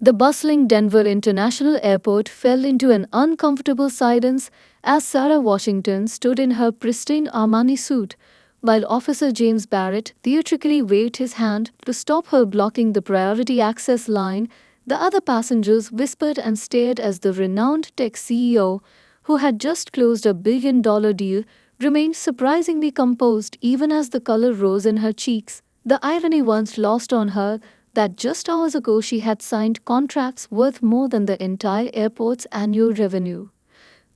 The bustling Denver International Airport fell into an uncomfortable silence as Sarah Washington stood in her pristine Armani suit, while Officer James Barrett theatrically waved his hand to stop her blocking the priority access line. The other passengers whispered and stared as the renowned tech CEO, who had just closed a $1 billion deal, remained surprisingly composed even as the color rose in her cheeks. The irony once lost on her that just hours ago she had signed contracts worth more than the entire airport's annual revenue.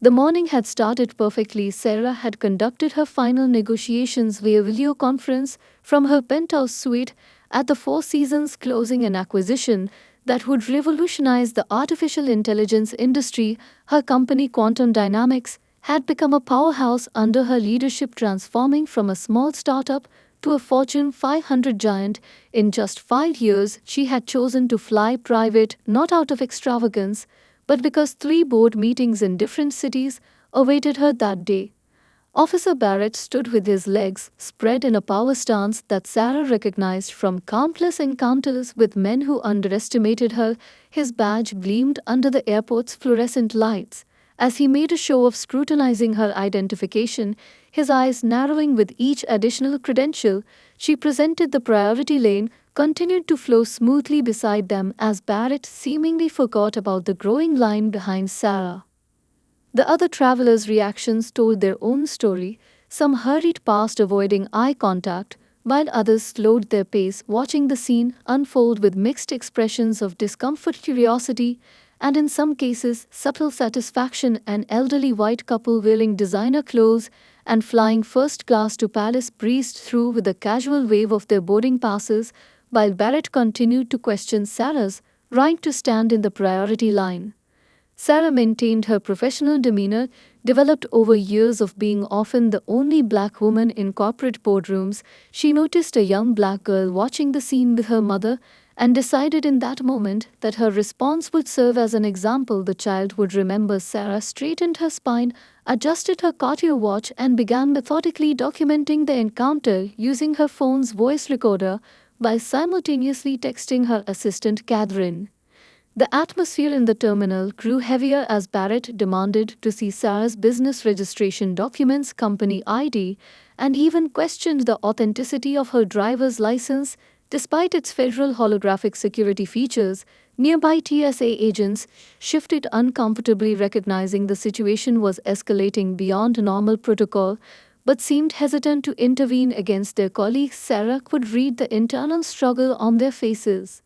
The morning had started perfectly. Sarah had conducted her final negotiations via video conference from her penthouse suite at the Four Seasons, closing an acquisition that would revolutionize the artificial intelligence industry. Her company, Quantum Dynamics, had become a powerhouse under her leadership, transforming from a small startup to a Fortune 500 giant in just 5 years. She had chosen to fly private not out of extravagance, but because 3 board meetings in different cities awaited her that day. Officer Barrett stood with his legs spread in a power stance that Sarah recognized from countless encounters with men who underestimated her. His badge gleamed under the airport's fluorescent lights as he made a show of scrutinizing her identification, his eyes narrowing with each additional credential she presented. The priority lane continued to flow smoothly beside them as Barrett seemingly forgot about the growing line behind Sarah. The other travelers' reactions told their own story. Some hurried past, avoiding eye contact, while others slowed their pace, watching the scene unfold with mixed expressions of discomfort, curiosity, and in some cases, subtle satisfaction. An elderly white couple wearing designer clothes and flying first class to Paris breezed through with a casual wave of their boarding passes, while Barrett continued to question Sarah's right to stand in the priority line. Sarah maintained her professional demeanor, developed over years of being often the only black woman in corporate boardrooms. She noticed a young black girl watching the scene with her mother and decided in that moment that her response would serve as an example the child would remember. Sarah straightened her spine, adjusted her Cartier watch, and began methodically documenting the encounter using her phone's voice recorder while simultaneously texting her assistant Catherine. The atmosphere in the terminal grew heavier as Barrett demanded to see Sarah's business registration documents, company ID, and even questioned the authenticity of her driver's license. Despite its federal holographic security features, nearby TSA agents shifted uncomfortably, recognizing the situation was escalating beyond normal protocol, but seemed hesitant to intervene against their colleagues. Sarah could read the internal struggle on their faces.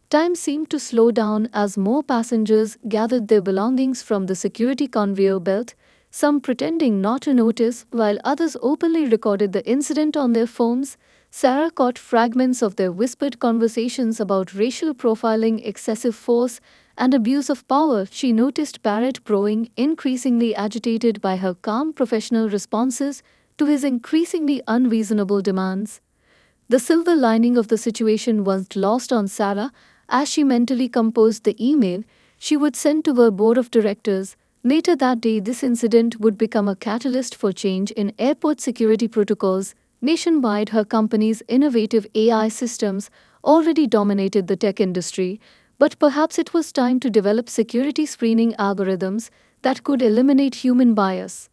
Time seemed to slow down as more passengers gathered their belongings from the security conveyor belt, some pretending not to notice while others openly recorded the incident on their phones. Sarah caught fragments of their whispered conversations about racial profiling, excessive force, and abuse of power. She noticed Barrett growing increasingly agitated by her calm professional responses to his increasingly unreasonable demands. The silver lining of the situation wasn't lost on Sarah as she mentally composed the email she would send to her board of directors. Later that day, this incident would become a catalyst for change in airport security protocols nationwide. Her company's innovative AI systems already dominated the tech industry, but perhaps it was time to develop security screening algorithms that could eliminate human bias.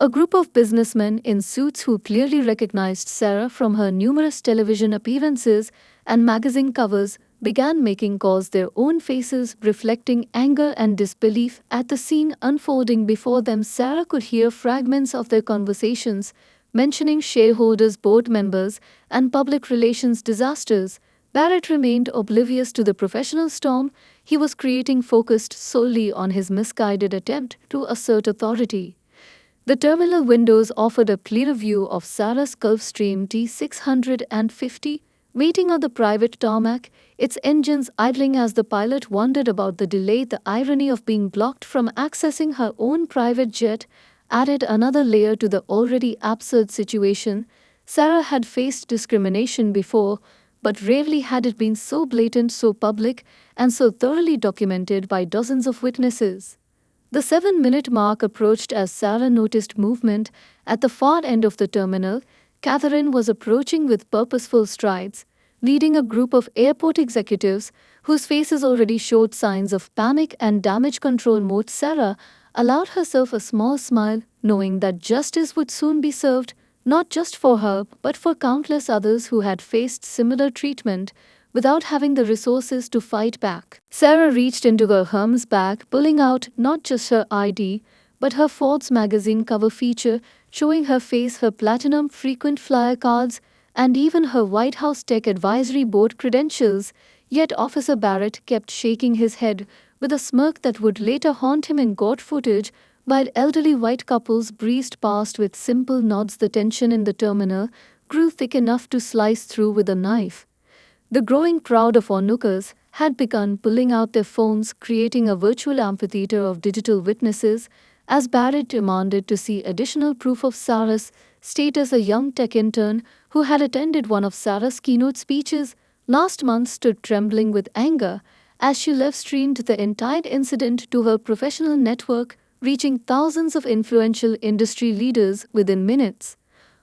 A group of businessmen in suits who clearly recognized Sarah from her numerous television appearances and magazine covers began making calls, their own faces reflecting anger and disbelief at the scene unfolding before them. Sarah could hear fragments of their conversations mentioning shareholders, board members, and public relations disasters. Barrett remained oblivious to the professional storm he was creating, focused solely on his misguided attempt to assert authority. The terminal windows offered a clear view of Sarah's Gulfstream G650 waiting on the private tarmac, its engines idling as the pilot wondered about the delay. The irony of being blocked from accessing her own private jet added another layer to the already absurd situation. Sarah had faced discrimination before, but rarely had it been so blatant, so public, and so thoroughly documented by dozens of witnesses. The 7-minute mark approached as Sarah noticed movement at the far end of the terminal. Catherine was approaching with purposeful strides, leading a group of airport executives whose faces already showed signs of panic and damage control mode. Sarah allowed herself a small smile, knowing that justice would soon be served, not just for her, but for countless others who had faced similar treatment without having the resources to fight back. Sarah reached into her Hermes bag, pulling out not just her ID, but her Forbes magazine cover feature, showing her face, her platinum frequent flyer cards, and even her White House Tech Advisory Board credentials. Yet Officer Barrett kept shaking his head with a smirk that would later haunt him in court footage, while elderly white couples breezed past with simple nods. The tension in the terminal grew thick enough to slice through with a knife. The growing crowd of onlookers had begun pulling out their phones, creating a virtual amphitheater of digital witnesses as Barrett demanded to see additional proof of Sarah's status. A young tech intern who had attended one of Sarah's keynote speeches last month stood trembling with anger as she live streamed the entire incident to her professional network, reaching thousands of influential industry leaders within minutes.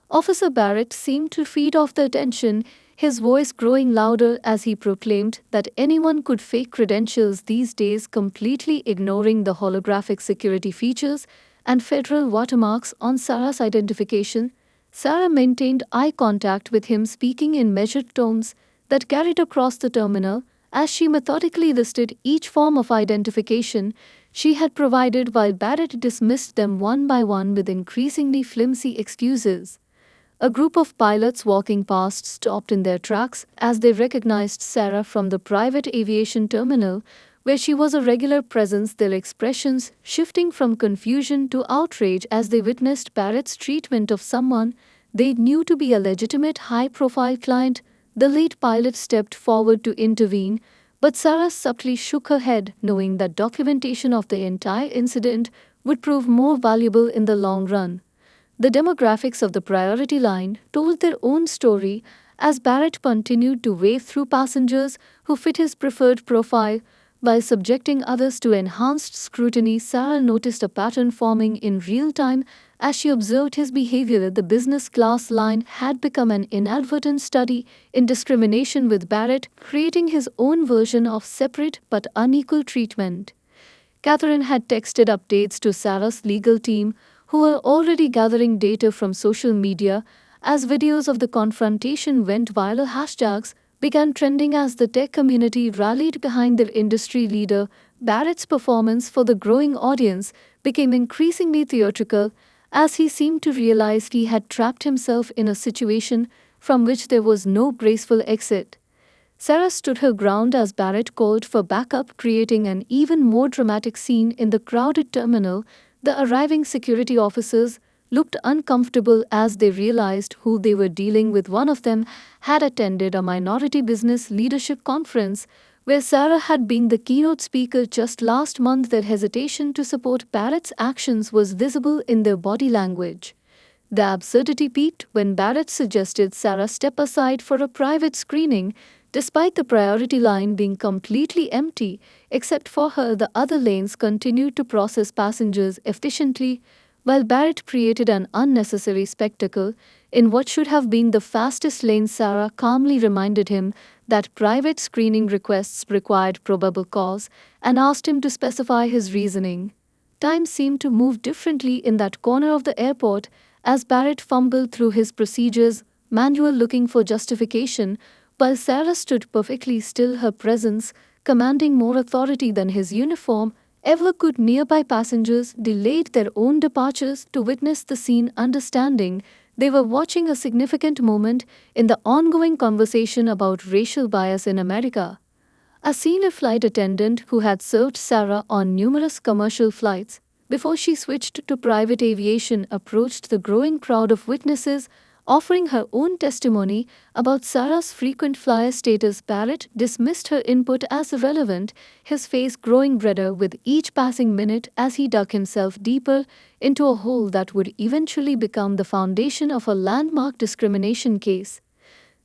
Officer Barrett seemed to feed off the attention, his voice growing louder as he proclaimed that anyone could fake credentials these days, completely ignoring the holographic security features and federal watermarks on Sarah's identification. Sarah maintained eye contact with him, speaking in measured tones that carried across the terminal as she methodically listed each form of identification she had provided, while Barrett dismissed them one by one with increasingly flimsy excuses. A group of pilots walking past stopped in their tracks as they recognized Sarah from the private aviation terminal, where she was a regular presence, their expressions shifting from confusion to outrage as they witnessed Barrett's treatment of someone they knew to be a legitimate high-profile client. The lead pilot stepped forward to intervene, but Sarah subtly shook her head, knowing that documentation of the entire incident would prove more valuable in the long run. The demographics of the priority line told their own story as Barrett continued to wave through passengers who fit his preferred profile while subjecting others to enhanced scrutiny. Sarah noticed a pattern forming in real time as she observed his behavior. The business class line had become an inadvertent study in discrimination, with Barrett creating his own version of separate but unequal treatment. Catherine had texted updates to Sarah's legal team, who were already gathering data from social media as videos of the confrontation went viral. Hashtags began trending as the tech community rallied behind their industry leader. Barrett's performance for the growing audience became increasingly theatrical as he seemed to realize he had trapped himself in a situation from which there was no graceful exit. Sarah stood her ground as Barrett called for backup, creating an even more dramatic scene in the crowded terminal. The arriving security officers looked uncomfortable as they realized who they were dealing with. One of them had attended a minority business leadership conference where Sarah had been the keynote speaker just last month. Their hesitation to support Barrett's actions was visible in their body language. The absurdity peaked when Barrett suggested Sarah step aside for a private screening. Despite the priority line being completely empty, except for her, the other lanes continued to process passengers efficiently, while Barrett created an unnecessary spectacle in what should have been the fastest lane. Sarah calmly reminded him that private screening requests required probable cause and asked him to specify his reasoning. Time seemed to move differently in that corner of the airport as Barrett fumbled through his procedures manual looking for justification, while Sarah stood perfectly still, her presence commanding more authority than his uniform ever could. Nearby passengers delayed their own departures to witness the scene, understanding they were watching a significant moment in the ongoing conversation about racial bias in America. A senior flight attendant who had served Sarah on numerous commercial flights before she switched to private aviation approached the growing crowd of witnesses, offering her own testimony about Sarah's frequent flyer status. Barrett dismissed her input as irrelevant, his face growing redder with each passing minute as he dug himself deeper into a hole that would eventually become the foundation of a landmark discrimination case.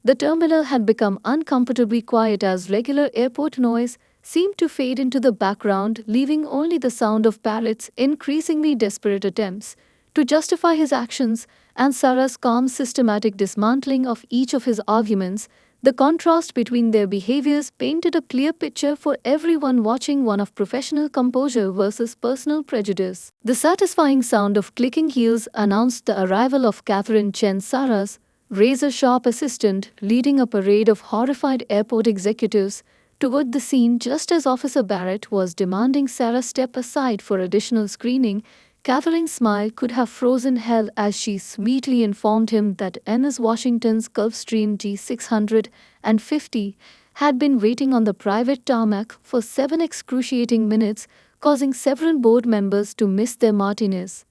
The terminal had become uncomfortably quiet as regular airport noise seemed to fade into the background, leaving only the sound of Barrett's increasingly desperate attempts to justify his actions and Sarah's calm, systematic dismantling of each of his arguments. The contrast between their behaviors painted a clear picture for everyone watching, one of professional composure versus personal prejudice. The satisfying sound of clicking heels announced the arrival of Catherine Chen, Sarah's razor-sharp assistant, leading a parade of horrified airport executives toward the scene just as Officer Barrett was demanding Sarah step aside for additional screening. Catherine's smile could have frozen hell as she sweetly informed him that NS Washington's Gulfstream G650 had been waiting on the private tarmac for 7 excruciating minutes, causing several board members to miss their martinis.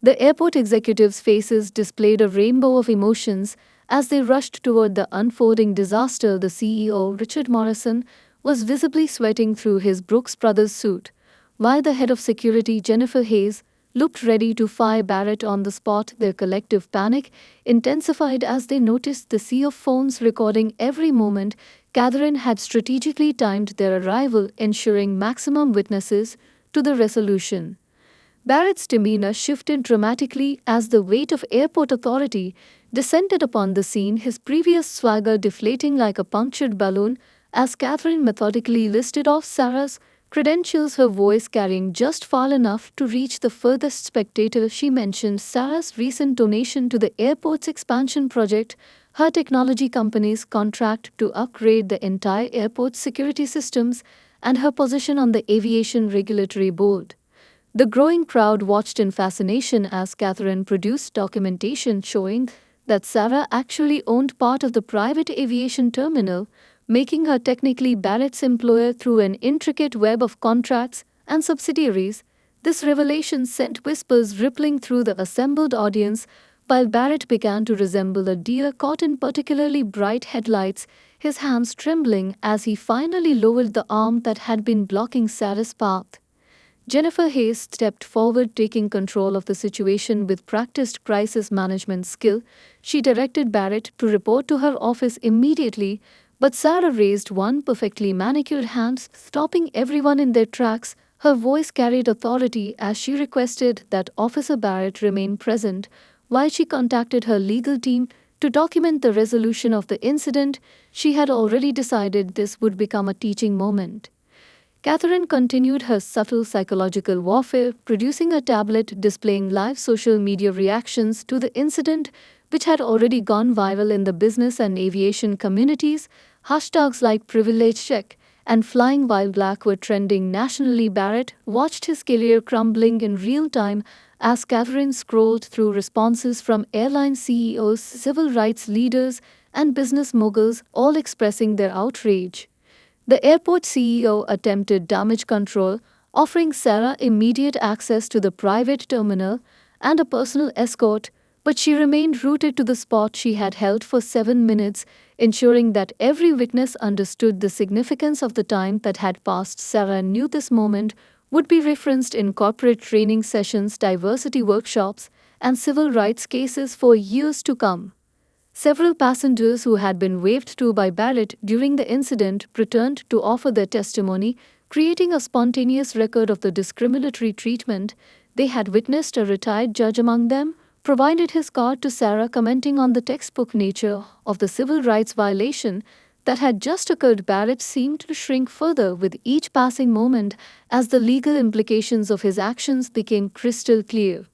The airport executives' faces displayed a rainbow of emotions as they rushed toward the unfolding disaster. The CEO, Richard Morrison, was visibly sweating through his Brooks Brothers suit, while the head of security, Jennifer Hayes, looked ready to fire Barrett on the spot. Their collective panic intensified as they noticed the sea of phones recording every moment. Catherine had strategically timed their arrival, ensuring maximum witnesses to the resolution. Barrett's demeanor shifted dramatically as the weight of airport authority descended upon the scene, his previous swagger deflating like a punctured balloon as Catherine methodically listed off Sarah's credentials, her voice carrying just far enough to reach the furthest spectator. She mentioned Sarah's recent donation to the airport's expansion project, her technology company's contract to upgrade the entire airport's security systems, and her position on the Aviation Regulatory Board. The growing crowd watched in fascination as Catherine produced documentation showing that Sarah actually owned part of the private aviation terminal, making her technically Barrett's employer through an intricate web of contracts and subsidiaries. This revelation sent whispers rippling through the assembled audience, while Barrett began to resemble a deer caught in particularly bright headlights, his hands trembling as he finally lowered the arm that had been blocking Sarah's path. Jennifer Hayes stepped forward, taking control of the situation with practiced crisis management skill. She directed Barrett to report to her office immediately, but Sarah raised one perfectly manicured hand, stopping everyone in their tracks. Her voice carried authority as she requested that Officer Barrett remain present while she contacted her legal team to document the resolution of the incident. She had already decided this would become a teaching moment. Catherine continued her subtle psychological warfare, producing a tablet displaying live social media reactions to the incident, which had already gone viral in the business and aviation communities. Hashtags like privilege check and flying while black were trending nationally. Barrett watched his career crumbling in real time as Catherine scrolled through responses from airline CEOs, civil rights leaders, and business moguls, all expressing their outrage. The airport CEO attempted damage control, offering Sarah immediate access to the private terminal and a personal escort, but she remained rooted to the spot she had held for 7 minutes, ensuring that every witness understood the significance of the time that had passed. Sarah knew this moment would be referenced in corporate training sessions, diversity workshops, and civil rights cases for years to come. Several passengers who had been waved to by Barrett during the incident returned to offer their testimony, creating a spontaneous record of the discriminatory treatment they had witnessed. A retired judge among them provided his card to Sarah, commenting on the textbook nature of the civil rights violation that had just occurred. Barrett seemed to shrink further with each passing moment as the legal implications of his actions became crystal clear.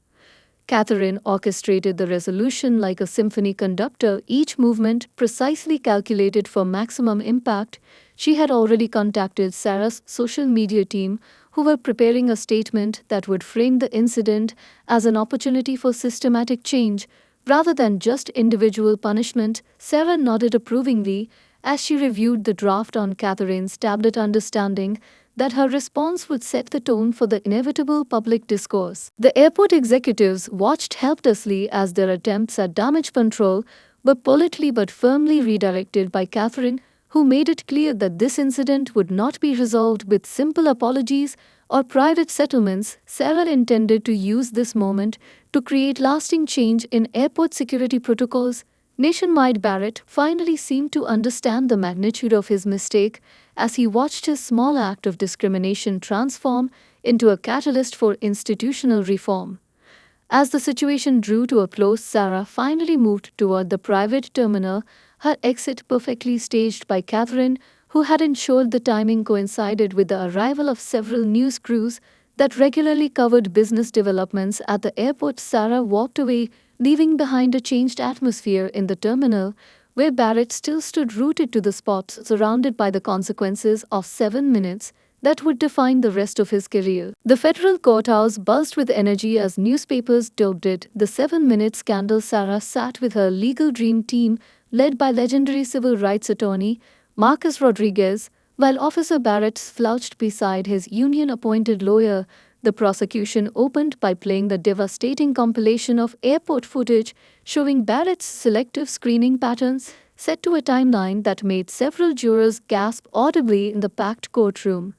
Catherine orchestrated the resolution like a symphony conductor, each movement precisely calculated for maximum impact. She had already contacted Sarah's social media team, who were preparing a statement that would frame the incident as an opportunity for systematic change rather than just individual punishment. Sarah nodded approvingly as she reviewed the draft on Catherine's tablet, understanding that her response would set the tone for the inevitable public discourse. The airport executives watched helplessly as their attempts at damage control were politely but firmly redirected by Catherine, who made it clear that this incident would not be resolved with simple apologies or private settlements. Sarah intended to use this moment to create lasting change in airport security protocols nationwide. Barrett finally seemed to understand the magnitude of his mistake as he watched his small act of discrimination transform into a catalyst for institutional reform. As the situation drew to a close, Sarah finally moved toward the private terminal, her exit perfectly staged by Catherine, who had ensured the timing coincided with the arrival of several news crews that regularly covered business developments at the airport. Sarah walked away, leaving behind a changed atmosphere in the terminal, where Barrett still stood rooted to the spot, surrounded by the consequences of 7 minutes that would define the rest of his career. The federal courthouse buzzed with energy as newspapers dubbed it the 7 minute scandal. Sarah sat with her legal dream team, led by legendary civil rights attorney Marcus Rodriguez, while Officer Barrett slouched beside his union appointed lawyer. The prosecution opened by playing the devastating compilation of airport footage showing Barrett's selective screening patterns, set to a timeline that made several jurors gasp audibly in the packed courtroom.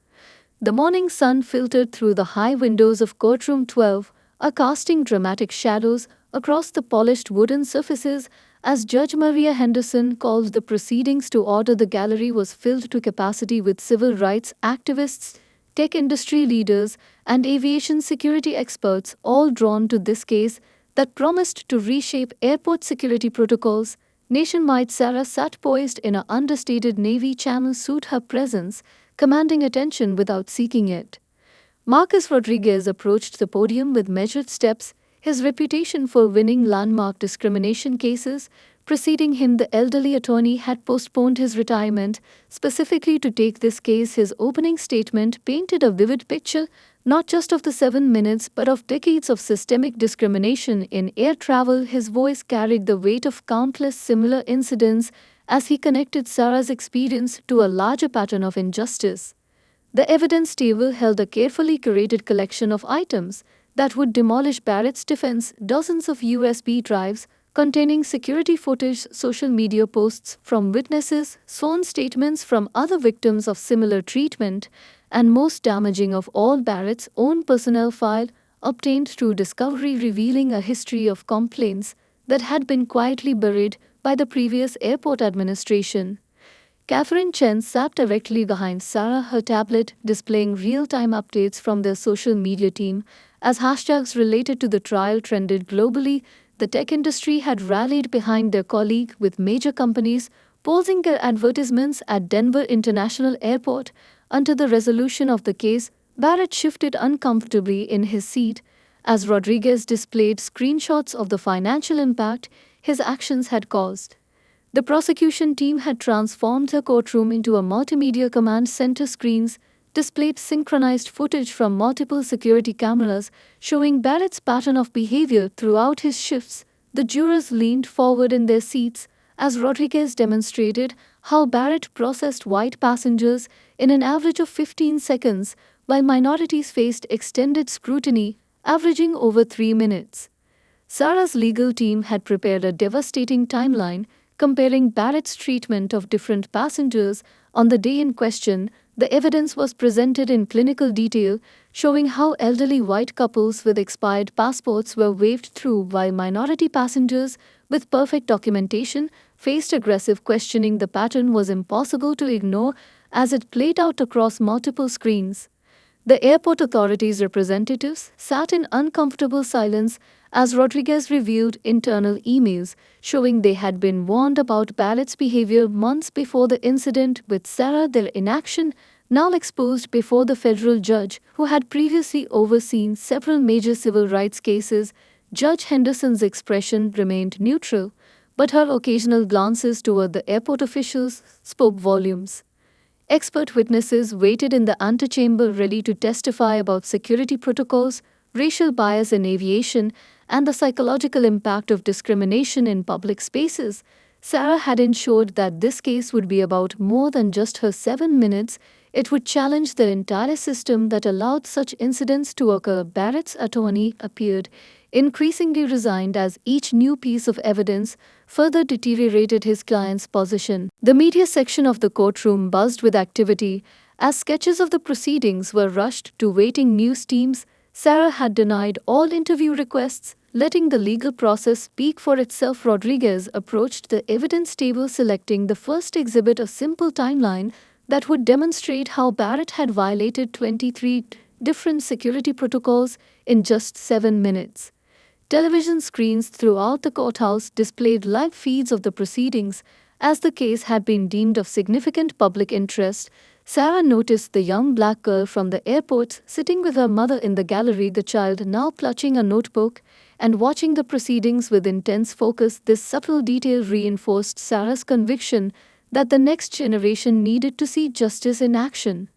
The morning sun filtered through the high windows of courtroom 12, casting dramatic shadows across the polished wooden surfaces as Judge Maria Henderson called the proceedings to order. The gallery was filled to capacity with civil rights activists, tech industry leaders, and aviation security experts, all drawn to this case that promised to reshape airport security protocols nationwide. Sarah sat poised in an understated Navy Channel suit, her presence commanding attention without seeking it. Marcus Rodriguez approached the podium with measured steps, his reputation for winning landmark discrimination cases preceding him. The elderly attorney had postponed his retirement specifically to take this case. His opening statement painted a vivid picture not just of the 7 minutes but of decades of systemic discrimination in air travel. His voice carried the weight of countless similar incidents as he connected Sarah's experience to a larger pattern of injustice. The evidence table held a carefully curated collection of items that would demolish Barrett's defense: dozens of USB drives containing security footage, social media posts from witnesses, sworn statements from other victims of similar treatment, and most damaging of all, Barrett's own personnel file obtained through discovery, revealing a history of complaints that had been quietly buried by the previous airport administration. Catherine Chen sat directly behind Sarah, her tablet displaying real-time updates from their social media team. As hashtags related to the trial trended globally, the tech industry had rallied behind their colleague, with major companies posing their advertisements at Denver International Airport. Until the resolution of the case, Barrett shifted uncomfortably in his seat as Rodriguez displayed screenshots of the financial impact his actions had caused. The prosecution team had transformed the courtroom into a multimedia command center. Screens displayed synchronized footage from multiple security cameras showing Barrett's pattern of behavior throughout his shifts. The jurors leaned forward in their seats as Rodriguez demonstrated how Barrett processed white passengers in an average of 15 seconds, while minorities faced extended scrutiny, averaging over 3 minutes. Sarah's legal team had prepared a devastating timeline comparing Barrett's treatment of different passengers on the day in question. The evidence was presented in clinical detail, showing how elderly white couples with expired passports were waved through while minority passengers with perfect documentation faced aggressive questioning. The pattern was impossible to ignore as it played out across multiple screens. The airport authorities' representatives sat in uncomfortable silence as Rodriguez reviewed internal emails showing they had been warned about Barrett's behavior months before the incident with Sarah. Their inaction, now exposed before the federal judge who had previously overseen several major civil rights cases. Judge Henderson's expression remained neutral, but her occasional glances toward the airport officials spoke volumes. Expert witnesses waited in the antechamber ready to testify about security protocols, racial bias in aviation, and the psychological impact of discrimination in public spaces. Sarah had ensured that this case would be about more than just her 7 minutes. It would challenge the entire system that allowed such incidents to occur. Barrett's attorney appeared increasingly resigned as each new piece of evidence further deteriorated his client's position. The media section of the courtroom buzzed with activity as sketches of the proceedings were rushed to waiting news teams. Sarah had denied all interview requests, letting the legal process speak for itself. Rodriguez approached the evidence table, selecting the first exhibit, a simple timeline that would demonstrate how Barrett had violated 23 different security protocols in just 7 minutes. Television screens throughout the courthouse displayed live feeds of the proceedings As the case had been deemed of significant public interest, Sarah noticed the young black girl from the airport sitting with her mother in the gallery, the child now clutching a notebook and watching the proceedings with intense focus. This subtle detail reinforced Sarah's conviction that the next generation needed to see justice in action.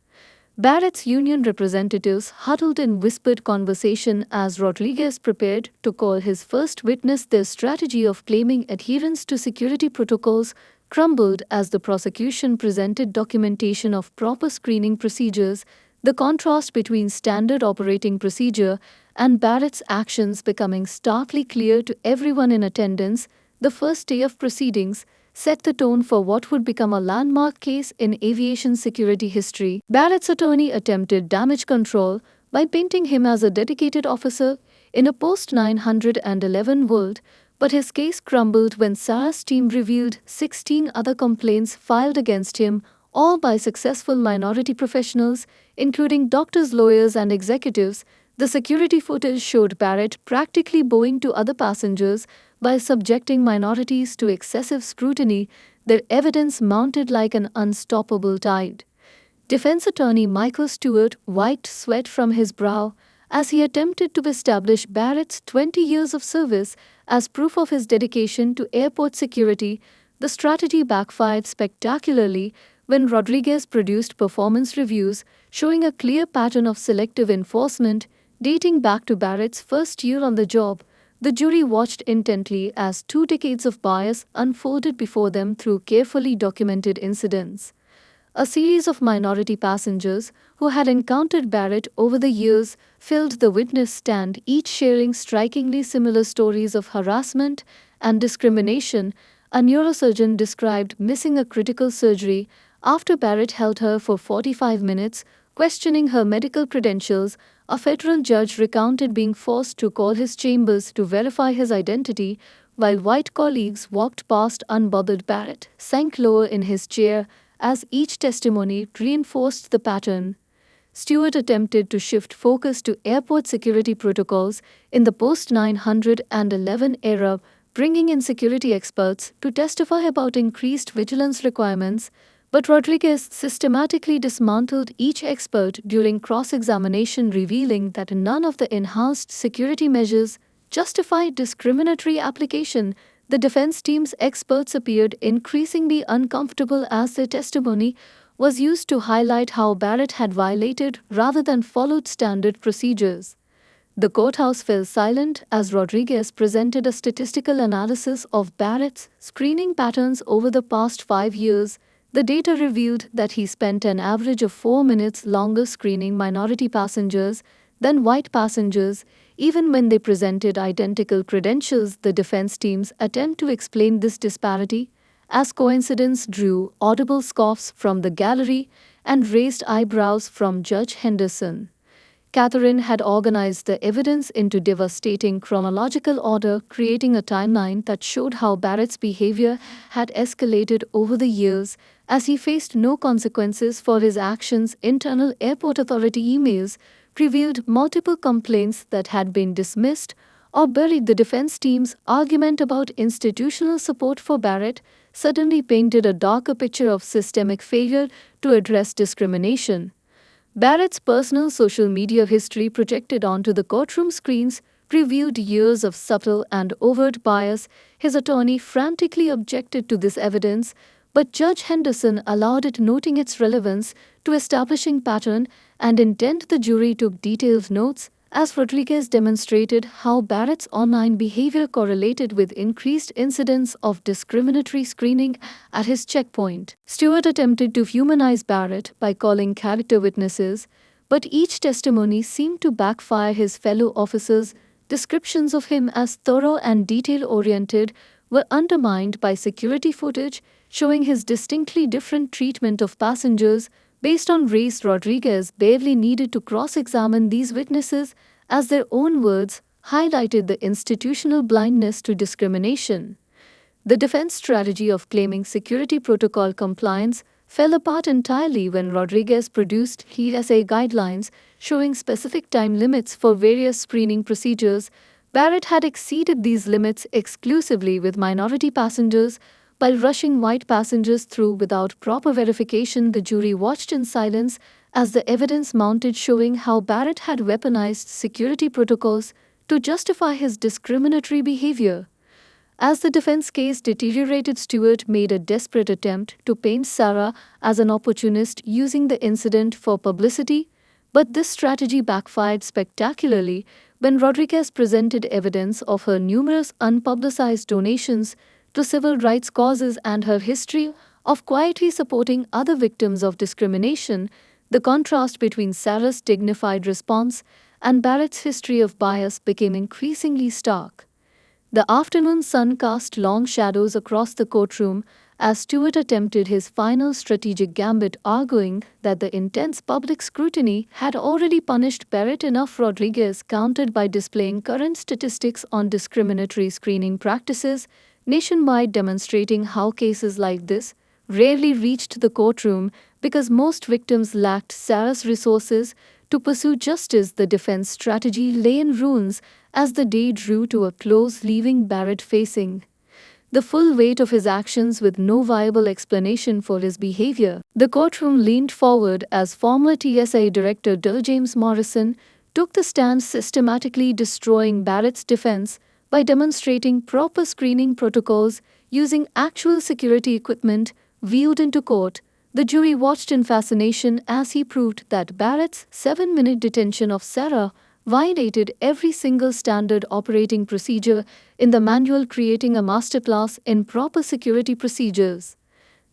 Barrett's union representatives huddled in whispered conversation as Rodriguez prepared to call his first witness. Their strategy of claiming adherence to security protocols crumbled as the prosecution presented documentation of proper screening procedures. The contrast between standard operating procedure and Barrett's actions becoming starkly clear to everyone in attendance. The first day of proceedings set the tone for what would become a landmark case in aviation security history. Barrett's attorney attempted damage control by painting him as a dedicated officer in a post 911 world, but his case crumbled when Sarah's team revealed 16 other complaints filed against him, all by successful minority professionals, including doctors, lawyers, and executives. The security footage showed Barrett practically bowing to other passengers by subjecting minorities to excessive scrutiny. Their evidence mounted like an unstoppable tide. Defense attorney Michael Stewart wiped sweat from his brow as he attempted to establish Barrett's 20 years of service as proof of his dedication to airport security. The strategy backfired spectacularly when Rodriguez produced performance reviews showing a clear pattern of selective enforcement dating back to Barrett's first year on the job. The jury watched intently as 2 decades of bias unfolded before them through carefully documented incidents. A series of minority passengers who had encountered Barrett over the years filled the witness stand, each sharing strikingly similar stories of harassment and discrimination. A neurosurgeon described missing a critical surgery after Barrett held her for 45 minutes, questioning her medical credentials. A federal judge recounted being forced to call his chambers to verify his identity, while white colleagues walked past unbothered. Barrett sank lower in his chair as each testimony reinforced the pattern. Stewart attempted to shift focus to airport security protocols in the post-911 era, bringing in security experts to testify about increased vigilance requirements, but Rodriguez systematically dismantled each expert during cross-examination, revealing that none of the enhanced security measures justified discriminatory application. The defense team's experts appeared increasingly uncomfortable as their testimony was used to highlight how Barrett had violated rather than followed standard procedures. The courthouse fell silent as Rodriguez presented a statistical analysis of Barrett's screening patterns over the past 5 years. The data revealed that he spent an average of 4 minutes longer screening minority passengers than white passengers, even when they presented identical credentials. The defense team's attempt to explain this disparity as coincidence drew audible scoffs from the gallery and raised eyebrows from Judge Henderson. Catherine had organized the evidence into devastating chronological order, creating a timeline that showed how Barrett's behavior had escalated over the years as he faced no consequences for his actions. Internal airport authority emails revealed multiple complaints that had been dismissed or buried. The defense team's argument about institutional support for Barrett suddenly painted a darker picture of systemic failure to address discrimination. Barrett's personal social media history projected onto the courtroom screens revealed years of subtle and overt bias. His attorney frantically objected to this evidence, but Judge Henderson allowed it, noting its relevance to establishing pattern and intent. The jury took detailed notes as Rodriguez demonstrated how Barrett's online behavior correlated with increased incidents of discriminatory screening at his checkpoint. Stewart attempted to humanize Barrett by calling character witnesses, but each testimony seemed to backfire. His fellow officers' descriptions of him as thorough and detail-oriented were undermined by security footage showing his distinctly different treatment of passengers based on race. Rodriguez barely needed to cross-examine these witnesses as their own words highlighted the institutional blindness to discrimination. The defense strategy of claiming security protocol compliance fell apart entirely when Rodriguez produced TSA guidelines showing specific time limits for various screening procedures. Barrett had exceeded these limits exclusively with minority passengers, While rushing white passengers through without proper verification, the jury watched in silence as the evidence mounted, showing how Barrett had weaponized security protocols to justify his discriminatory behavior. As the defense case deteriorated, Stewart made a desperate attempt to paint Sarah as an opportunist, using the incident for publicity, but this strategy backfired spectacularly when Rodriguez presented evidence of her numerous unpublicized donations to civil rights causes and her history of quietly supporting other victims of discrimination. The contrast between Sarah's dignified response and Barrett's history of bias became increasingly stark. The afternoon sun cast long shadows across the courtroom as Stewart attempted his final strategic gambit, arguing that the intense public scrutiny had already punished Barrett enough. Rodriguez countered by displaying current statistics on discriminatory screening practices nationwide, demonstrating how cases like this rarely reached the courtroom because most victims lacked Sarah's resources to pursue justice. The defense strategy lay in ruins as the day drew to a close, leaving Barrett facing the full weight of his actions with no viable explanation for his behavior. The courtroom leaned forward as former TSA Director James Morrison took the stand, systematically destroying Barrett's defense by demonstrating proper screening protocols using actual security equipment wheeled into court. The jury watched in fascination as he proved that Barrett's 7-minute detention of Sarah violated every single standard operating procedure in the manual, creating a masterclass in proper security procedures.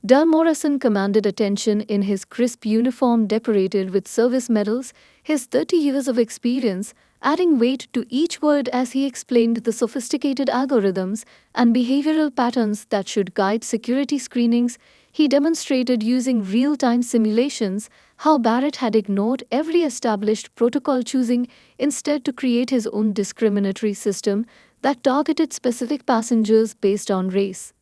Morrison commanded attention in his crisp uniform decorated with service medals, his 30 years of experience adding weight to each word as he explained the sophisticated algorithms and behavioral patterns that should guide security screenings. He demonstrated using real-time simulations how Barrett had ignored every established protocol, choosing instead to create his own discriminatory system that targeted specific passengers based on race.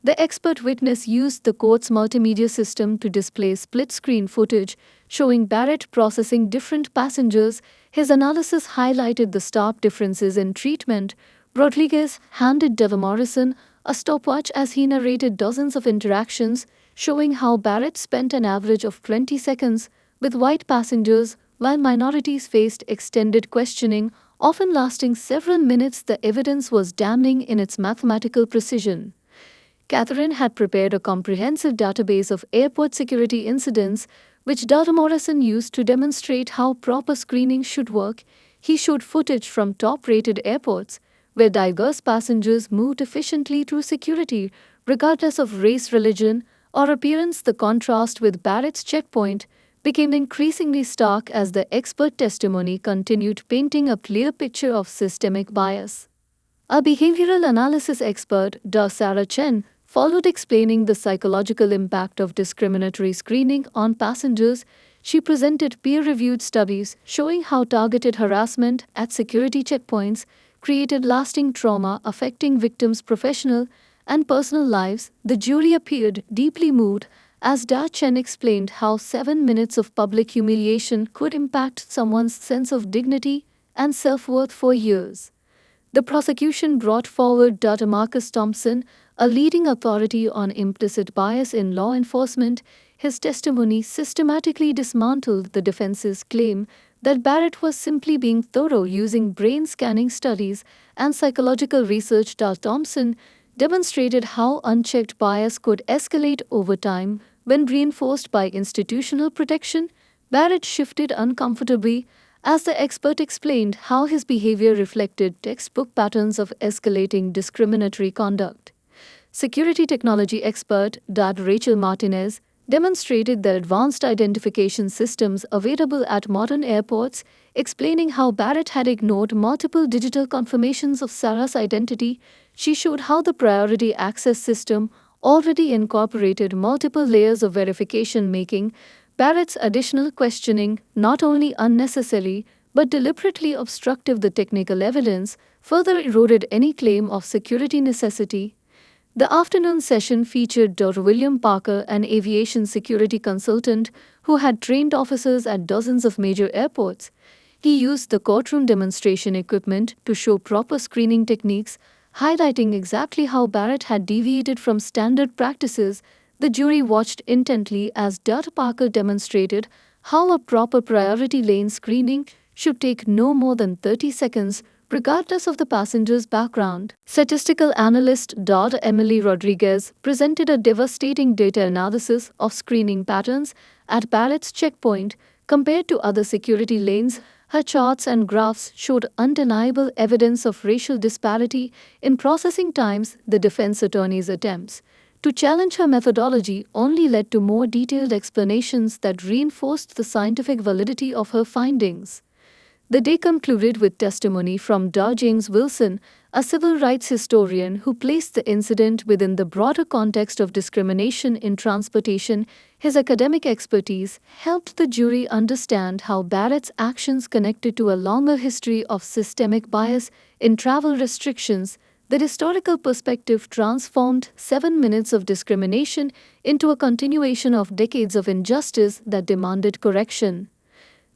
The expert witness used the court's multimedia system to display split-screen footage showing Barrett processing different passengers. His analysis highlighted the stark differences in treatment. Rodriguez handed Morrison a stopwatch as he narrated dozens of interactions, showing how Barrett spent an average of 20 seconds with white passengers while minorities faced extended questioning, often lasting several minutes. The evidence was damning in its mathematical precision. Catherine had prepared a comprehensive database of airport security incidents, which Morrison used to demonstrate how proper screening should work. He showed footage from top-rated airports, where diverse passengers moved efficiently through security, regardless of race, religion, or appearance. The contrast with Barrett's checkpoint became increasingly stark as the expert testimony continued, painting a clear picture of systemic bias. A behavioral analysis expert, Sarah Chen, followed, explaining the psychological impact of discriminatory screening on passengers. She presented peer-reviewed studies showing how targeted harassment at security checkpoints created lasting trauma, affecting victims' professional and personal lives. The jury appeared deeply moved as Chen explained how 7 minutes of public humiliation could impact someone's sense of dignity and self-worth for years. The prosecution brought forward Marcus Thompson, a leading authority on implicit bias in law enforcement. His testimony systematically dismantled the defense's claim that Barrett was simply being thorough, using brain scanning studies and psychological research. Thompson demonstrated how unchecked bias could escalate over time when reinforced by institutional protection. Barrett shifted uncomfortably as the expert explained how his behavior reflected textbook patterns of escalating discriminatory conduct. Security technology expert Rachel Martinez demonstrated the advanced identification systems available at modern airports, explaining how Barrett had ignored multiple digital confirmations of Sarah's identity. She showed how the priority access system already incorporated multiple layers of verification, making Barrett's additional questioning not only unnecessary but deliberately obstructive. The technical evidence further eroded any claim of security necessity. The afternoon session featured Dr. William Parker, an aviation security consultant who had trained officers at dozens of major airports. He used the courtroom demonstration equipment to show proper screening techniques, highlighting exactly how Barrett had deviated from standard practices. The jury watched intently as Dr. Parker demonstrated how a proper priority lane screening should take no more than 30 seconds, regardless of the passenger's background. Statistical analyst Dr. Emily Rodriguez presented a devastating data analysis of screening patterns at Barrett's checkpoint compared to other security lanes. Her charts and graphs showed undeniable evidence of racial disparity in processing times. The defense attorney's attempts to challenge her methodology only led to more detailed explanations that reinforced the scientific validity of her findings. The day concluded with testimony from Dr. James Wilson, a civil rights historian who placed the incident within the broader context of discrimination in transportation. His academic expertise helped the jury understand how Barrett's actions connected to a longer history of systemic bias in travel restrictions. The historical perspective transformed 7 minutes of discrimination into a continuation of decades of injustice that demanded correction.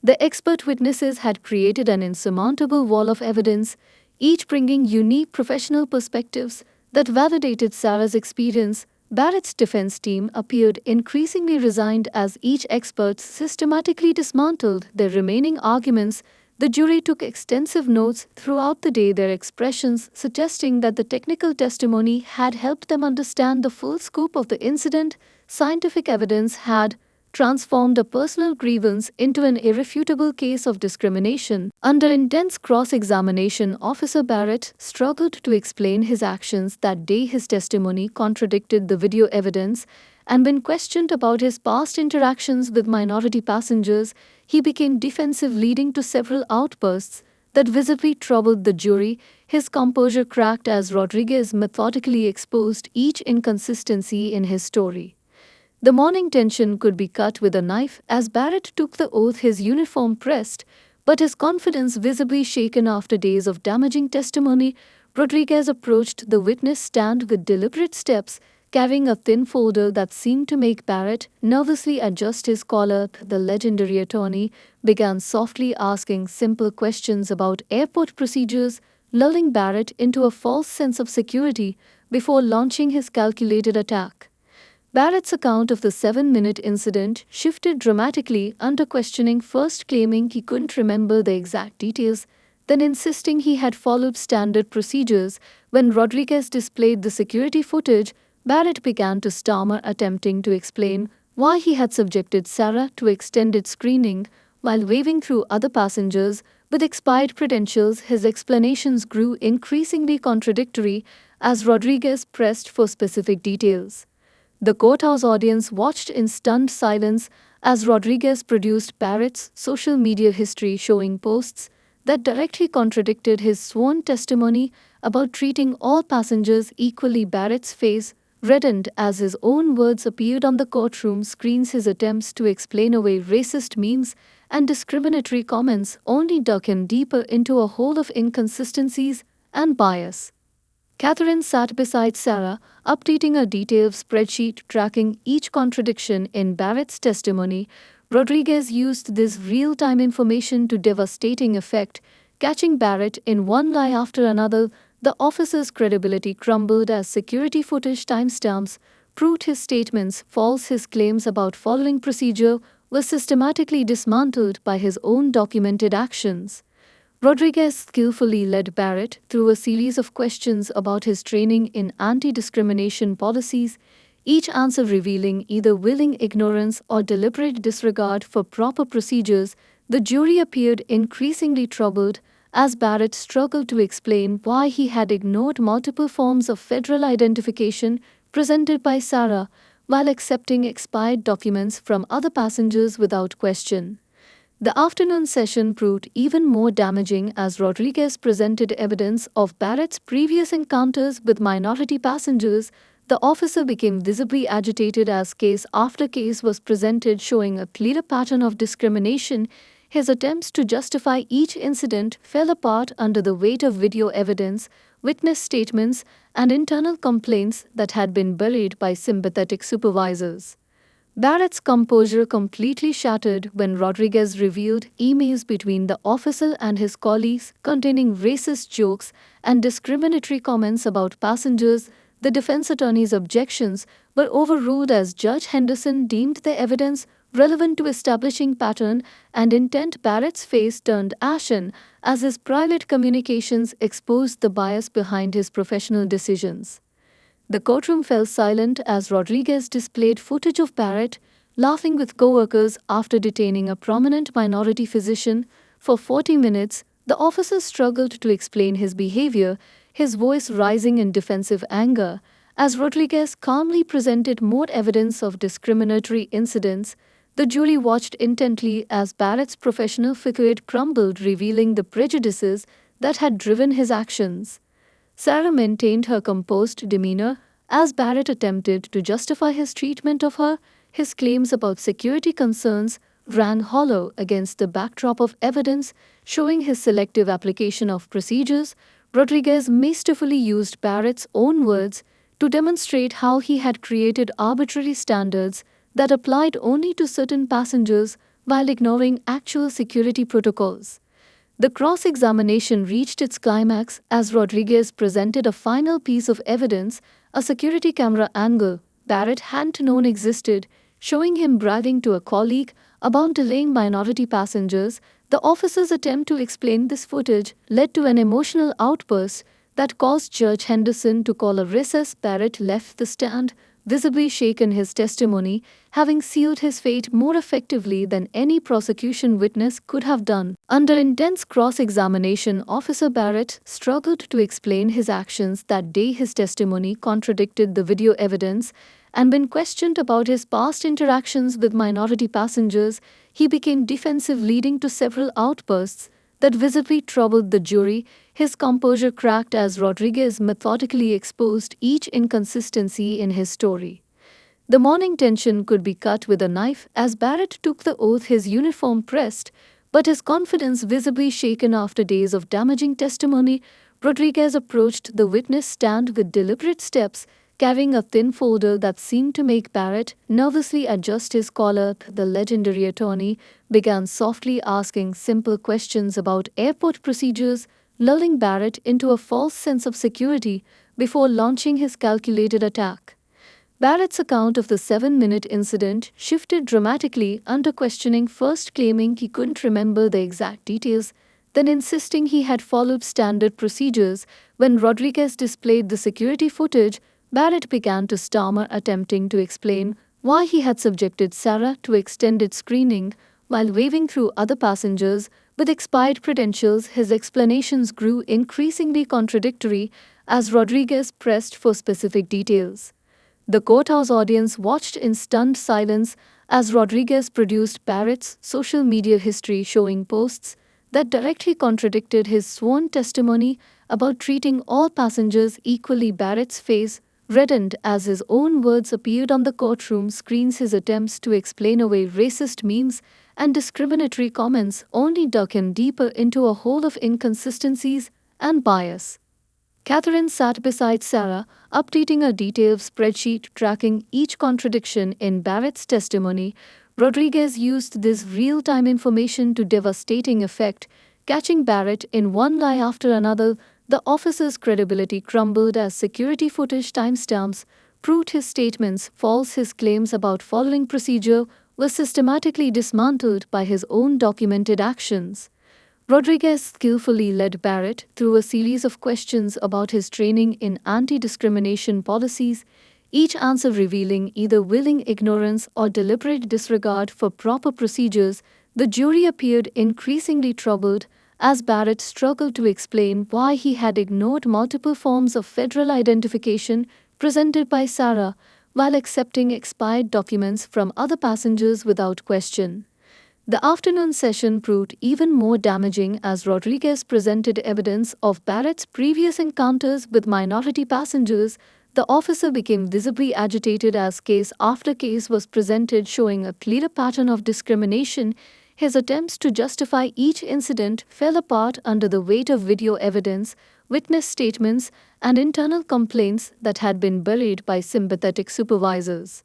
The expert witnesses had created an insurmountable wall of evidence, each bringing unique professional perspectives that validated Sarah's experience. Barrett's defense team appeared increasingly resigned as each expert systematically dismantled their remaining arguments. The jury took extensive notes throughout the day, their expressions suggesting that the technical testimony had helped them understand the full scope of the incident. Scientific evidence had transformed a personal grievance into an irrefutable case of discrimination. Under intense cross-examination, Officer Barrett struggled to explain his actions that day. His testimony contradicted the video evidence, and when questioned about his past interactions with minority passengers, he became defensive, leading to several outbursts that visibly troubled the jury. His composure cracked as Rodriguez methodically exposed each inconsistency in his story. The morning tension could be cut with a knife as Barrett took the oath, his uniform pressed, but his confidence visibly shaken after days of damaging testimony. Rodriguez approached the witness stand with deliberate steps, carrying a thin folder that seemed to make Barrett nervously adjust his collar. The legendary attorney began softly asking simple questions about airport procedures, lulling Barrett into a false sense of security before launching his calculated attack. Barrett's account of the 7-minute incident shifted dramatically under questioning, first claiming he couldn't remember the exact details, then insisting he had followed standard procedures. When Rodriguez displayed the security footage, Barrett began to stammer, attempting to explain why he had subjected Sarah to extended screening while waving through other passengers with expired credentials. His explanations grew increasingly contradictory as Rodriguez pressed for specific details. The courthouse audience watched in stunned silence as Rodriguez produced Barrett's social media history, showing posts that directly contradicted his sworn testimony about treating all passengers equally. Barrett's face reddened as his own words appeared on the courtroom screens. His attempts to explain away racist memes and discriminatory comments only dug him deeper into a hole of inconsistencies and bias. Catherine sat beside Sarah, updating a detailed spreadsheet tracking each contradiction in Barrett's testimony. Rodriguez used this real-time information to devastating effect, catching Barrett in one lie after another. The officer's credibility crumbled as security footage timestamps proved his statements false. His claims about following procedure were systematically dismantled by his own documented actions. Rodriguez skillfully led Barrett through a series of questions about his training in anti-discrimination policies, each answer revealing either willing ignorance or deliberate disregard for proper procedures. The jury appeared increasingly troubled as Barrett struggled to explain why he had ignored multiple forms of federal identification presented by Sarah while accepting expired documents from other passengers without question. The afternoon session proved even more damaging as Rodriguez presented evidence of Barrett's previous encounters with minority passengers. The officer became visibly agitated as case after case was presented, showing a clear pattern of discrimination. His attempts to justify each incident fell apart under the weight of video evidence, witness statements, and internal complaints that had been buried by sympathetic supervisors. Barrett's composure completely shattered when Rodriguez revealed emails between the officer and his colleagues containing racist jokes and discriminatory comments about passengers. The defense attorney's objections were overruled as Judge Henderson deemed the evidence relevant to establishing pattern and intent. Barrett's face turned ashen as his private communications exposed the bias behind his professional decisions. The courtroom fell silent as Rodriguez displayed footage of Barrett laughing with coworkers after detaining a prominent minority physician for 40 minutes. The officer struggled to explain his behavior, his voice rising in defensive anger, as Rodriguez calmly presented more evidence of discriminatory incidents. The jury watched intently as Barrett's professional facade crumbled, revealing the prejudices that had driven his actions. Sarah maintained her composed demeanor as Barrett attempted to justify his treatment of her. His claims about security concerns rang hollow against the backdrop of evidence showing his selective application of procedures. Rodriguez masterfully used Barrett's own words to demonstrate how he had created arbitrary standards that applied only to certain passengers while ignoring actual security protocols. The cross examination reached its climax as Rodriguez presented a final piece of evidence, a security camera angle Barrett hadn't known existed, showing him bragging to a colleague about delaying minority passengers. The officer's attempt to explain this footage led to an emotional outburst that caused Judge Henderson to call a recess. Barrett left the stand, visibly shaken, his testimony having sealed his fate more effectively than any prosecution witness could have done. Under intense cross-examination, Officer Barrett struggled to explain his actions that day. His testimony contradicted the video evidence, and when questioned about his past interactions with minority passengers, he became defensive, leading to several outbursts that visibly troubled the jury. His composure cracked as Rodriguez methodically exposed each inconsistency in his story. The morning tension could be cut with a knife as Barrett took the oath, his uniform pressed, but his confidence visibly shaken after days of damaging testimony. Rodriguez approached the witness stand with deliberate steps, carrying a thin folder that seemed to make Barrett nervously adjust his collar. The legendary attorney began softly asking simple questions about airport procedures, lulling Barrett into a false sense of security before launching his calculated attack. Barrett's account of the 7-minute incident shifted dramatically under questioning, first claiming he couldn't remember the exact details, then insisting he had followed standard procedures. When Rodriguez displayed the security footage, Barrett began to stammer, attempting to explain why he had subjected Sarah to extended screening while waving through other passengers with expired credentials. His explanations grew increasingly contradictory as Rodriguez pressed for specific details. The courthouse audience watched in stunned silence as Rodriguez produced Barrett's social media history, showing posts that directly contradicted his sworn testimony about treating all passengers equally. Barrett's face reddened as his own words appeared on the courtroom screens. His attempts to explain away racist memes and discriminatory comments only dug him deeper into a hole of inconsistencies and bias. Catherine sat beside Sarah, updating a detailed spreadsheet tracking each contradiction in Barrett's testimony. Rodriguez used this real-time information to devastating effect, catching Barrett in one lie after another. The officer's credibility crumbled as security footage timestamps proved his statements false. His claims about following procedure were systematically dismantled by his own documented actions. Rodriguez skillfully led Barrett through a series of questions about his training in anti-discrimination policies, each answer revealing either willing ignorance or deliberate disregard for proper procedures. The jury appeared increasingly troubled as Barrett struggled to explain why he had ignored multiple forms of federal identification presented by Sarah while accepting expired documents from other passengers without question. The afternoon session proved even more damaging as Rodriguez presented evidence of Barrett's previous encounters with minority passengers. The officer became visibly agitated as case after case was presented, showing a clear pattern of discrimination. His attempts to justify each incident fell apart under the weight of video evidence, witness statements, and internal complaints that had been buried by sympathetic supervisors.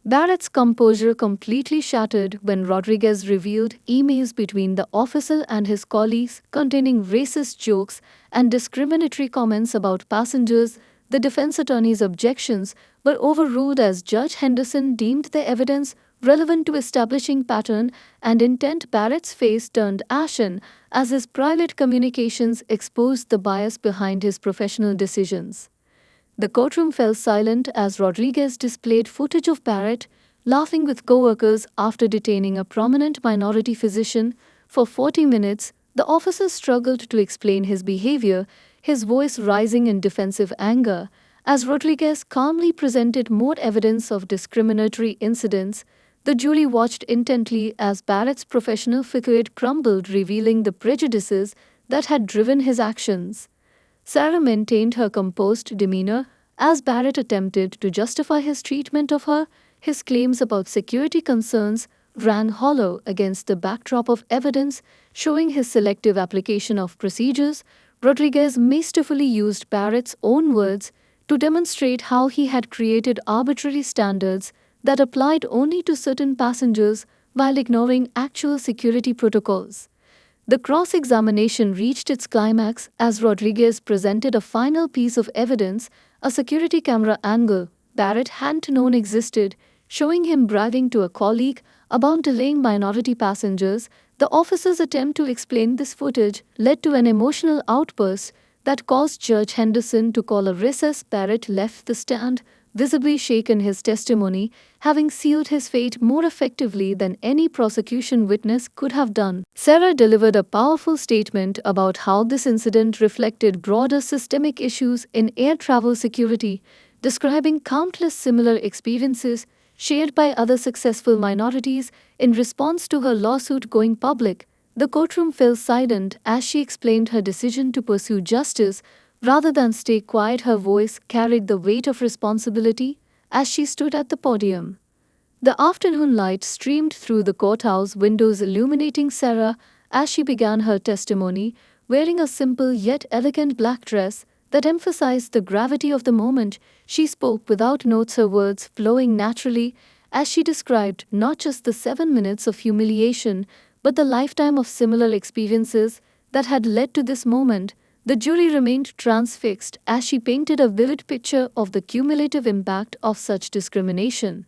Barrett's composure completely shattered when Rodriguez revealed emails between the officer and his colleagues containing racist jokes and discriminatory comments about passengers. The defense attorney's objections were overruled as Judge Henderson deemed the evidence relevant to establishing pattern and intent. Barrett's face turned ashen as his private communications exposed the bias behind his professional decisions. The courtroom fell silent as Rodriguez displayed footage of Barrett laughing with coworkers after detaining a prominent minority physician for 40 minutes. The officer struggled to explain his behavior, his voice rising in defensive anger, as Rodriguez calmly presented more evidence of discriminatory incidents. The jury watched intently as Barrett's professional facade crumbled, revealing the prejudices that had driven his actions. Sarah maintained her composed demeanor as Barrett attempted to justify his treatment of her. His claims about security concerns ran hollow against the backdrop of evidence showing his selective application of procedures. Rodriguez masterfully used Barrett's own words to demonstrate how he had created arbitrary standards that applied only to certain passengers while ignoring actual security protocols. The cross-examination reached its climax as Rodriguez presented a final piece of evidence, a security camera angle Barrett hadn't known existed, showing him bragging to a colleague about delaying minority passengers. The officer's attempt to explain this footage led to an emotional outburst that caused Judge Henderson to call a recess. Barrett left the stand, visibly shaken, his testimony having sealed his fate more effectively than any prosecution witness could have done. Sarah delivered a powerful statement about how this incident reflected broader systemic issues in air travel security, describing countless similar experiences shared by other successful minorities. In response to her lawsuit going public, the courtroom fell silent as she explained her decision to pursue justice rather than stay quiet. Her voice carried the weight of responsibility as she stood at the podium. The afternoon light streamed through the courthouse windows, illuminating Sarah as she began her testimony, wearing a simple yet elegant black dress that emphasized the gravity of the moment. She spoke without notes, her words flowing naturally as she described not just the 7 minutes of humiliation, but the lifetime of similar experiences that had led to this moment. The jury remained transfixed as she painted a vivid picture of the cumulative impact of such discrimination.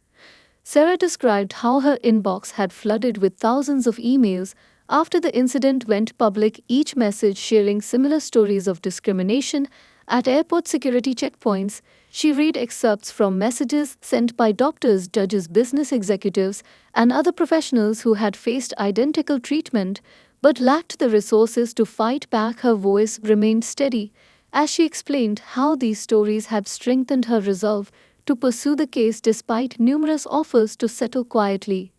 Sarah described how her inbox had flooded with thousands of emails after the incident went public, each message sharing similar stories of discrimination at airport security checkpoints. She read excerpts from messages sent by doctors, judges, business executives, and other professionals who had faced identical treatment but lacked the resources to fight back. Her voice remained steady as she explained how these stories had strengthened her resolve to pursue the case despite numerous offers to settle quietly.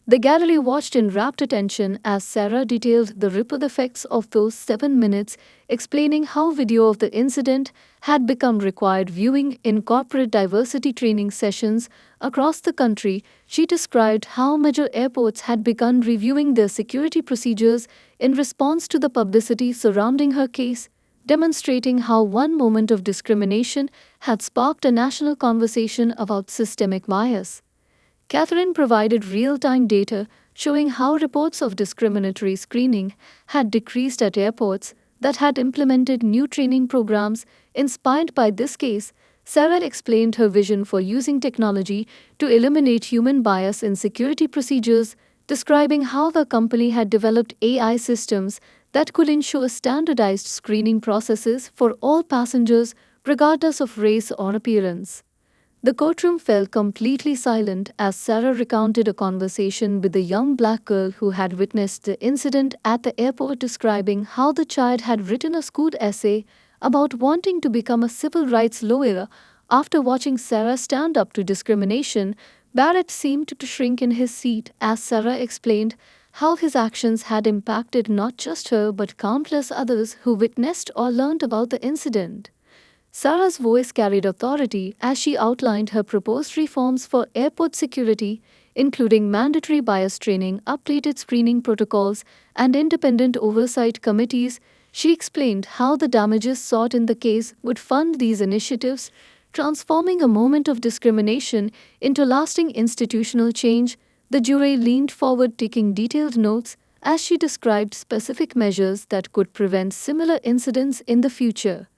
The gallery watched in rapt attention as Sarah detailed the ripple effects of those 7 minutes, explaining how video of the incident had become required viewing in corporate diversity training sessions across the country. She described how major airports had begun reviewing their security procedures in response to the publicity surrounding her case, demonstrating how one moment of discrimination had sparked a national conversation about systemic bias. Catherine provided real-time data showing how reports of discriminatory screening had decreased at airports that had implemented new training programs inspired by this case. Sarah explained her vision for using technology to eliminate human bias in security procedures, describing how the company had developed AI systems that could ensure standardized screening processes for all passengers, regardless of race or appearance. The courtroom fell completely silent as Sarah recounted a conversation with a young black girl who had witnessed the incident at the airport, describing how the child had written a school essay about wanting to become a civil rights lawyer. After watching Sarah stand up to discrimination, Barrett seemed to shrink in his seat as Sarah explained how his actions had impacted not just her but countless others who witnessed or learned about the incident. Sarah's voice carried authority as she outlined her proposed reforms for airport security, including mandatory bias training, updated screening protocols, and independent oversight committees. She explained how the damages sought in the case would fund these initiatives, transforming a moment of discrimination into lasting institutional change. The jury leaned forward, taking detailed notes as she described specific measures that could prevent similar incidents in the future.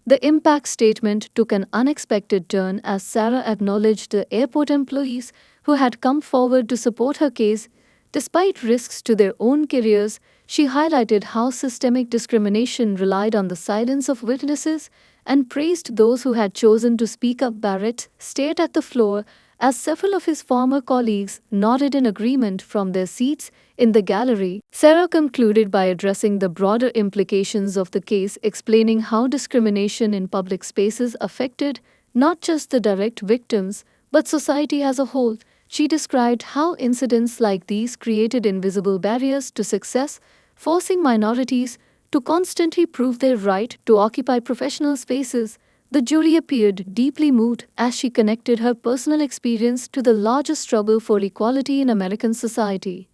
The impact statement took an unexpected turn as Sarah acknowledged the airport employees who had come forward to support her case. Despite risks to their own careers, she highlighted how systemic discrimination relied on the silence of witnesses and praised those who had chosen to speak up. Barrett stared at the floor as several of his former colleagues nodded in agreement from their seats in the gallery. Sarah concluded by addressing the broader implications of the case, explaining how discrimination in public spaces affected not just the direct victims, but society as a whole. She described how incidents like these created invisible barriers to success, forcing minorities to constantly prove their right to occupy professional spaces. The jury appeared deeply moved as she connected her personal experience to the larger struggle for equality in American society.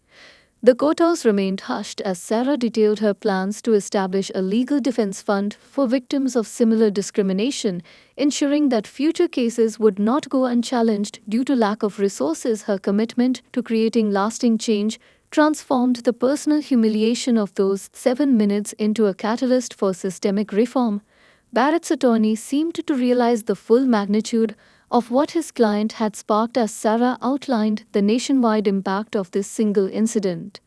The courthouse remained hushed as Sarah detailed her plans to establish a legal defense fund for victims of similar discrimination, ensuring that future cases would not go unchallenged due to lack of resources. Her commitment to creating lasting change transformed the personal humiliation of those 7 minutes into a catalyst for systemic reform. Barrett's attorney seemed to realize the full magnitude of what his client had sparked as Sarah outlined the nationwide impact of this single incident.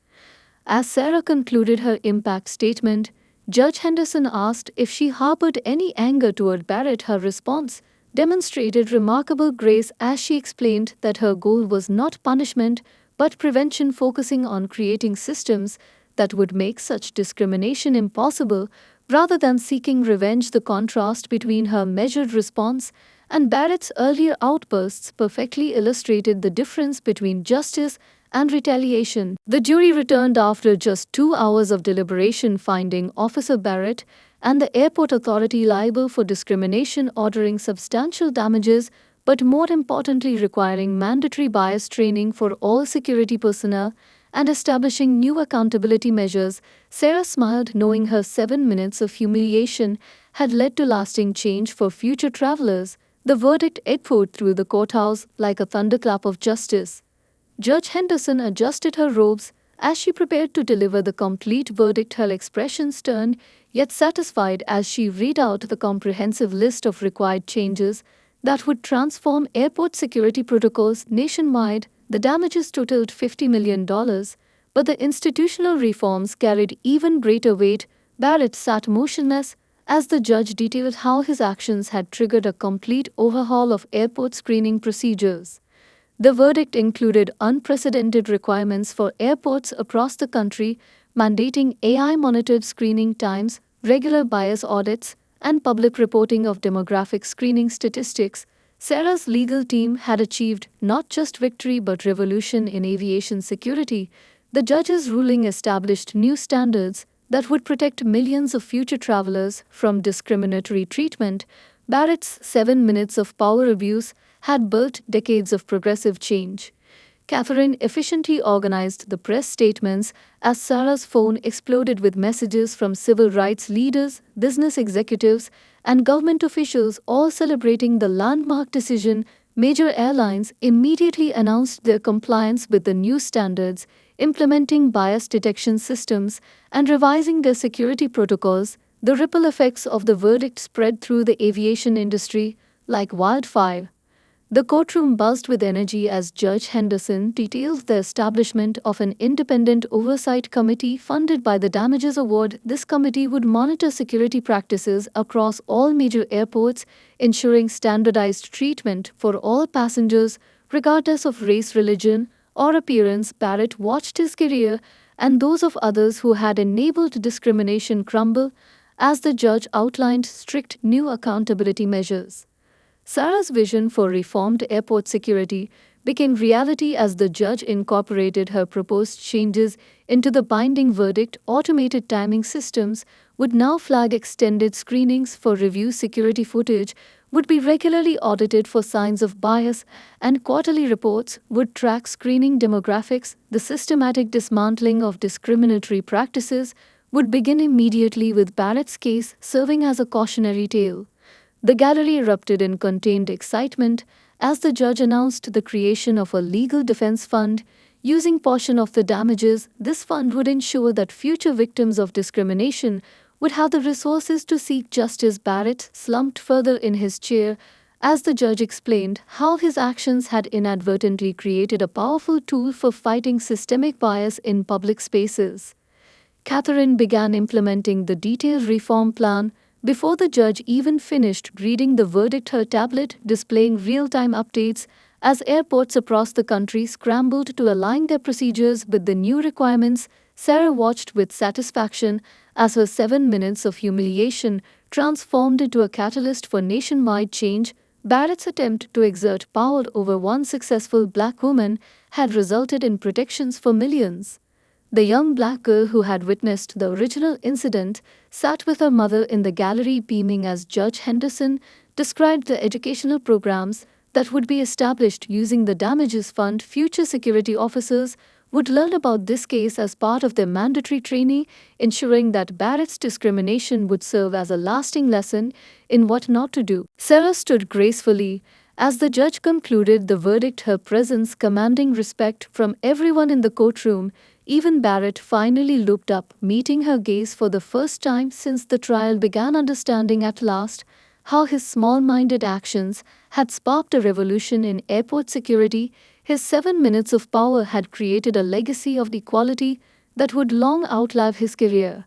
As Sarah concluded her impact statement, Judge Henderson asked if she harbored any anger toward Barrett. Her response demonstrated remarkable grace as she explained that her goal was not punishment but prevention, focusing on creating systems that would make such discrimination impossible rather than seeking revenge. The contrast between her measured response and Barrett's earlier outbursts perfectly illustrated the difference between justice and retaliation. The jury returned after just 2 hours of deliberation, finding Officer Barrett and the airport authority liable for discrimination, ordering substantial damages, but more importantly requiring mandatory bias training for all security personnel and establishing new accountability measures. Sarah smiled, knowing her 7 minutes of humiliation had led to lasting change for future travelers. The verdict echoed through the courthouse like a thunderclap of justice. Judge Henderson adjusted her robes as she prepared to deliver the complete verdict, her expression stern yet satisfied as she read out the comprehensive list of required changes that would transform airport security protocols nationwide. The damages totaled $50 million, but the institutional reforms carried even greater weight. Barrett sat motionless as the judge detailed how his actions had triggered a complete overhaul of airport screening procedures. The verdict included unprecedented requirements for airports across the country, mandating AI-monitored screening times, regular bias audits, and public reporting of demographic screening statistics. Sarah's legal team had achieved not just victory but revolution in aviation security. The judge's ruling established new standards that would protect millions of future travelers from discriminatory treatment. Barrett's 7 minutes of power abuse had built decades of progressive change. Catherine efficiently organized the press statements as Sarah's phone exploded with messages from civil rights leaders, business executives, and government officials, all celebrating the landmark decision. Major airlines immediately announced their compliance with the new standards, implementing bias detection systems and revising their security protocols. The ripple effects of the verdict spread through the aviation industry like wildfire. The courtroom buzzed with energy as Judge Henderson detailed the establishment of an independent oversight committee funded by the damages award. This committee would monitor security practices across all major airports, ensuring standardized treatment for all passengers, regardless of race, religion, or appearance. Barrett watched his career and those of others who had enabled discrimination crumble as the judge outlined strict new accountability measures. Sarah's vision for reformed airport security became reality as the judge incorporated her proposed changes into the binding verdict. Automated timing systems would now flag extended screenings for review, security footage would be regularly audited for signs of bias, and quarterly reports would track screening demographics. The systematic dismantling of discriminatory practices would begin immediately, with Barrett's case serving as a cautionary tale. The gallery erupted in contained excitement as the judge announced the creation of a legal defense fund. Using portion of the damages, this fund would ensure that future victims of discrimination would have the resources to seek justice. Barrett slumped further in his chair as the judge explained how his actions had inadvertently created a powerful tool for fighting systemic bias in public spaces. Catherine began implementing the detailed reform plan before the judge even finished reading the verdict, her tablet displaying real-time updates as airports across the country scrambled to align their procedures with the new requirements. Sarah watched with satisfaction as her 7 minutes of humiliation transformed into a catalyst for nationwide change. Barrett's attempt to exert power over one successful black woman had resulted in protections for millions. The young black girl who had witnessed the original incident sat with her mother in the gallery beaming as Judge Henderson described the educational programs that would be established using the damages fund. Future security officers would learn about this case as part of their mandatory training, ensuring that Barrett's discrimination would serve as a lasting lesson in what not to do. Sarah stood gracefully as the judge concluded the verdict, her presence commanding respect from everyone in the courtroom. Even Barrett finally looked up, meeting her gaze for the first time since the trial began, understanding at last how his small-minded actions had sparked a revolution in airport security. His 7 minutes of power had created a legacy of equality that would long outlive his career.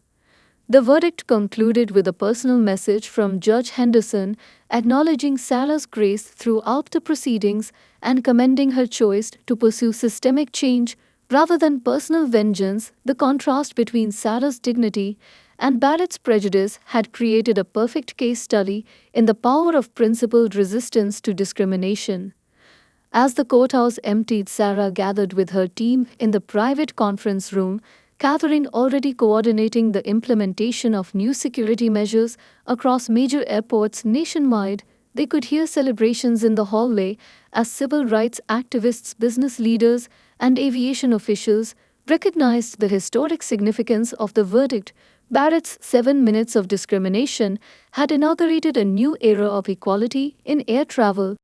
The verdict concluded with a personal message from Judge Henderson, acknowledging Sarah's grace throughout the proceedings and commending her choice to pursue systemic change rather than personal vengeance. The contrast between Sarah's dignity and Barrett's prejudice had created a perfect case study in the power of principled resistance to discrimination. As the courthouse emptied, Sarah gathered with her team in the private conference room, Catherine already coordinating the implementation of new security measures across major airports nationwide. They could hear celebrations in the hallway as civil rights activists, business leaders, and aviation officials recognized the historic significance of the verdict. Barrett's 7 minutes of discrimination had inaugurated a new era of equality in air travel.